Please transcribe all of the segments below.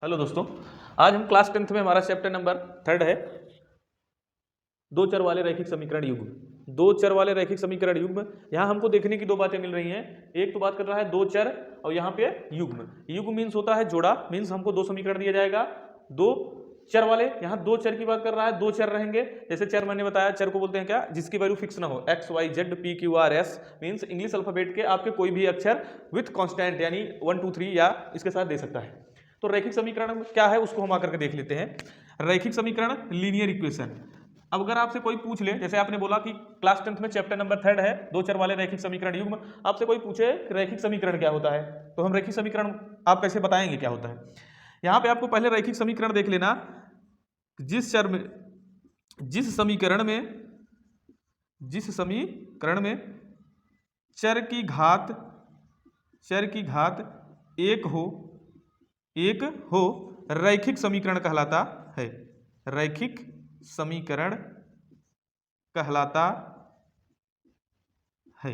Hello दोस्तों, आज हम क्लास 10th में हमारा चैप्टर नंबर 3 है दो चर वाले रैखिक समीकरण युग्म। दो चर वाले रैखिक समीकरण युग्म, यहाँ हमको देखने की दो बातें मिल रही हैं। एक तो बात कर रहा है दो चर और यहाँ पे युग्म। युग्म मीन्स होता है जोड़ा, मीन्स हमको दो समीकरण दिया जाएगा दो चर वाले। यहाँ दो चर की बात कर रहा है, दो चर रहेंगे। जैसे चर मैंने बताया, चर को बोलते हैं क्या, जिसकी वैल्यू फिक्स ना हो। X Y Z P Q R S means English alphabet के आपके कोई भी अक्षर विथ कांस्टेंट यानी 1 2 3 या इसके साथ दे सकता है। तो रैखिक समीकरण क्या है उसको हम आकर के देख लेते हैं। रैखिक समीकरण लीनियर इक्वेशन। अब अगर आपसे कोई पूछ ले, जैसे आपने बोला कि क्लास 10th में चैप्टर नंबर 3 है दो चर वाले रैखिक समीकरण युग्म, आपसे कोई पूछे कि रैखिक समीकरण क्या होता है, तो हम रैखिक समीकरण आप कैसे बताएंगे क्या होता है। यहाँ पे आपको पहले रैखिक समीकरण देख लेना। जिस समीकरण में चर की घात एक हो रैखिक समीकरण कहलाता है। रैखिक समीकरण कहलाता है।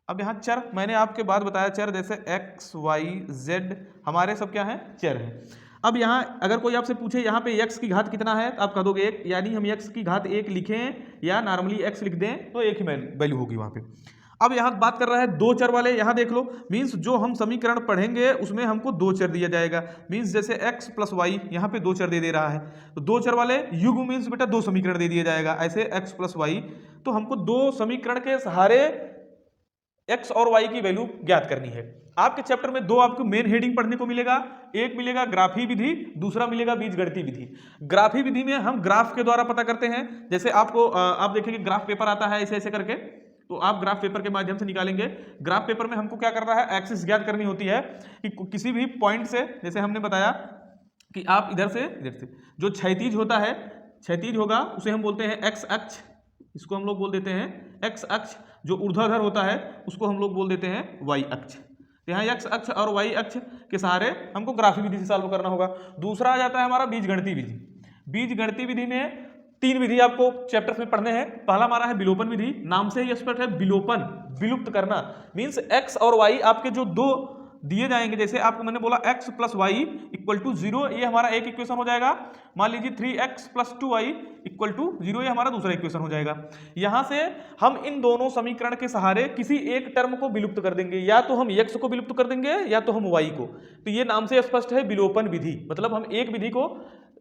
अब यहाँ चर मैंने आपके बाद बताया, चर जैसे x y z हमारे सब क्या हैं, चर हैं। अब यहाँ अगर कोई आपसे पूछे यहाँ पे x की घात कितना है, तो आप कह दोगे एक, यानी हम x की घात एक लिखें या नॉर्मली x लिख दें तो एक ही वैल्यू होगी वहाँ पे। अब यहाँ बात कर रहा है दो चर वाले, यहाँ देख लो, मीन्स जो हम समीकरण पढ़ेंगे उसमें हमको दो चर दिया जाएगा। मीन्स जैसे x प्लस वाई यहाँ पे दो चर दे रहा है, तो दो चर वाले युग्म मीन्स बेटा दो समीकरण दे दिया जाएगा। ऐसे x प्लस वाई, तो हमको दो समीकरण के सहारे x और y की वैल्यू ज्ञात करनी है। आपके चैप्टर में दो आपको मेन हेडिंग पढ़ने को मिलेगा। एक मिलेगा ग्राफी विधि, दूसरा मिलेगा बीजगणितीय विधि। ग्राफी विधि में हम ग्राफ के द्वारा पता करते हैं। जैसे आपको आप देखेंगे ग्राफ पेपर आता है ऐसे ऐसे करके, तो आप ग्राफ पेपर के माध्यम से निकालेंगे। ग्राफ पेपर में हमको क्या करना है, एक्सिस ज्ञात करनी होती है कि किसी भी पॉइंट से, जैसे हमने बताया कि आप इधर से जो क्षैतिज होता है, क्षैतिज होगा उसे हम बोलते हैं एक्स अक्ष, इसको हम लोग बोल देते हैं एक्स अक्ष। जो ऊर्ध्वाधर होता है उसको हम लोग बोल देते हैं वाई अक्ष। यहाँ एक्स अक्ष और वाई अक्ष के सहारे हमको ग्राफी विधि से सॉल्व करना होगा। दूसरा आ जाता है हमारा बीजगणितीय विधि। बीजगणितीय विधि में तीन विधि आपको चैप्टर में पढ़ने हैं। पहला हमारा है विलोपन विधि, नाम से ही स्पष्ट है विलोपन, विलुप्त करना। मीन्स एक्स और वाई आपके जो दो दिए जाएंगे, जैसे आपको मैंने बोला x plus Y equal to 0, ये हमारा एक इक्वेशन हो जाएगा। मान लीजिए 3x plus 2y equal to 0, ये हमारा दूसरा इक्वेशन हो जाएगा। यहां से हम इन दोनों समीकरण के सहारे किसी एक टर्म को विलुप्त कर देंगे, या तो हम x को विलुप्त कर देंगे या तो हम y को। तो ये नाम से स्पष्ट है विलोपन विधि, मतलब हम एक विधि को,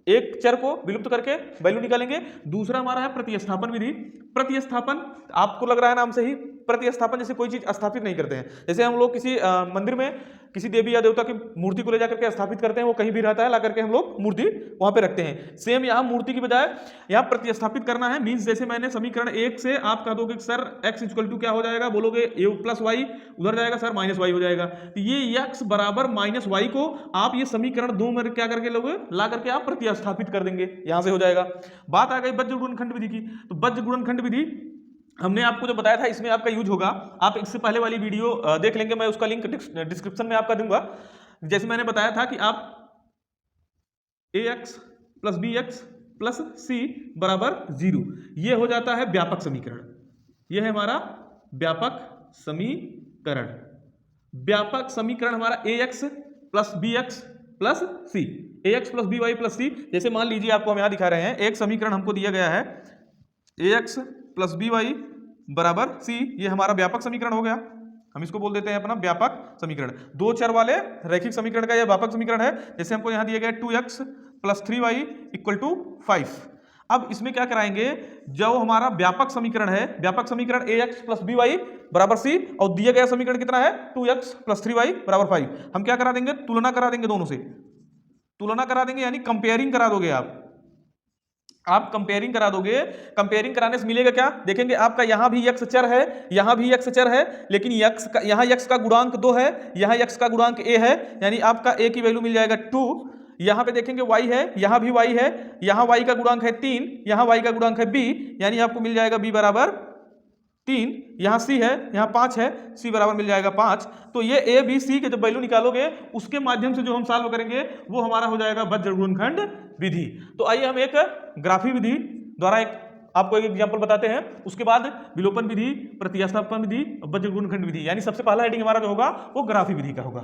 एक चर को विलुप्त करके वैल्यू निकालेंगे। दूसरा हमारा है प्रतिस्थापन विधि। प्रतिस्थापन आपको लग रहा है नाम से ही, प्रतिस्थापन जैसे कोई चीज स्थापित नहीं करते हैं। जैसे हम लोग किसी मंदिर में किसी देवी या देवता की मूर्ति को ले जाकर के स्थापित करते हैं, वो कहीं भी रहता है, ला करके हम लोग मूर्ति वहां पे रखते हैं। सेम यहाँ मूर्ति की बजाय यहाँ प्रतिस्थापित करना है। मीन्स जैसे मैंने समीकरण एक से आप कह दोगे सर x इक्वल टू क्या हो जाएगा, बोलोगे a प्लस वाई, उधर जाएगा सर माइनस वाई हो जाएगा। तो ये x बराबर माइनस वाई को आप ये समीकरण दो में क्या करके लोगे, ला करके आप प्रतिस्थापित कर देंगे, यहां से हो जाएगा। बात आ गई बज्र गुणनखंड विधि की। तो बज्र गुणनखंड विधि हमने आपको जो बताया था, इसमें आपका यूज होगा। आप इससे पहले वाली वीडियो देख लेंगे, मैं उसका लिंक डिस्क्रिप्शन में आपका दूंगा। जैसे मैंने बताया था कि आप ax plus bx plus c बराबर 0, ये हो जाता है व्यापक समीकरण। यह है हमारा व्यापक समीकरण। व्यापक समीकरण हमारा ax plus bx plus c, ax plus by plus c। जैसे मान लीजिए आपको हम यहां दिखा रहे हैं, एक समीकरण हमको दिया गया है ax प्लस बी वाई बराबर सी, ये हमारा व्यापक समीकरण हो गया। हम इसको बोल देते हैं अपना व्यापक समीकरण। दो चर वाले रैखिक समीकरण का यह व्यापक समीकरण है। जैसे हमको यहाँ दिया गया 2x plus 3y equal to 5। अब इसमें क्या कराएंगे, जो हमारा व्यापक समीकरण है, व्यापक समीकरण ax प्लस बी वाई बराबर सी, और दिया गया समीकरण कितना है 2x प्लस 3y बराबर 5, हम क्या करा देंगे, तुलना करा देंगे, दोनों से तुलना करा देंगे, यानी कंपेयरिंग करा दोगे आप कंपेयरिंग करा दोगे। कंपेयरिंग कराने से मिलेगा क्या, देखेंगे आपका यहां भी x चर है, यहां भी x चर है, लेकिन यहां x का गुणांक 2 है, यहां x का गुणांक a है, यानी आपका a की वैल्यू मिल जाएगा 2। यहां पे देखेंगे y है, यहां भी y है, यहां y का गुणांक है 3, यहां y का गुणांक है b, यानी आपको मिल जाएगा b बराबर 3। यहाँ c है, यहाँ 5 है, c बराबर मिल जाएगा 5। तो ये a b c के जब वैल्यू निकालोगे उसके माध्यम से जो हम सॉल्व करेंगे वो हमारा हो जाएगा बज्र गुणनखंड विधि। तो आइए हम एक ग्राफी विधि द्वारा एक आपको एक एग्जांपल बताते हैं, उसके बाद विलोपन विधि, प्रतिस्थापन विधि, बज्र गुणनखंड विधि, यानी सबसे पहला हेडिंग हमारा जो होगा वो ग्राफी विधि का होगा।